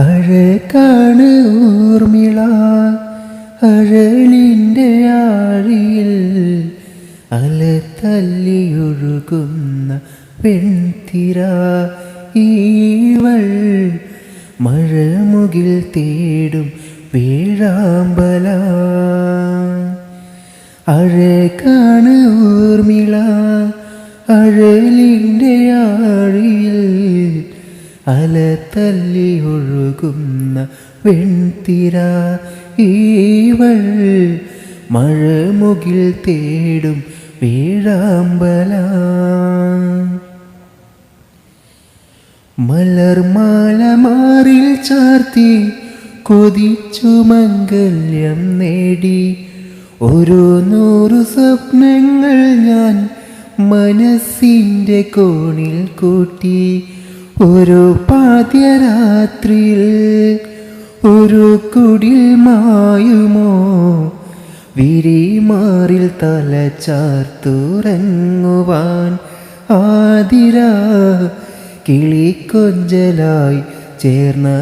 അഴകാണ് Urmila അഴലിൻ്റെ ആഴിയിൽ അലതല്ലിയൊഴുകുന്ന വെൺതിര evil മഴമുകിൽ തേടും വേഴാമ്പല അഴകാണ് ഊർമിള അഴലിൻ്റെ ആഴിയിൽ അലതല്ലി ഒഴുകുന്ന വെൺതിര evil മഴമുകിൽ തേടും വേഴാമ്പല മലർമാല മാറിൽ ചാർത്തി കൊതിച്ചു മംഗല്യം നേടി ഒരു 100 സ്വപ്നങ്ങൾ ഞാൻ മനസ്സിൻ്റെ കോണിൽ കൂട്ടി ഒരു പാതിരാത്രിയിൽ ഒരു കുടിൽ മായുമോ വിരിമാറിൽ തല ചാർത്തുറങ്ങുവാൻ ആതിര കിളിക്കൊഞ്ചലായി ചേർന്നലിഞ്ഞിടാം.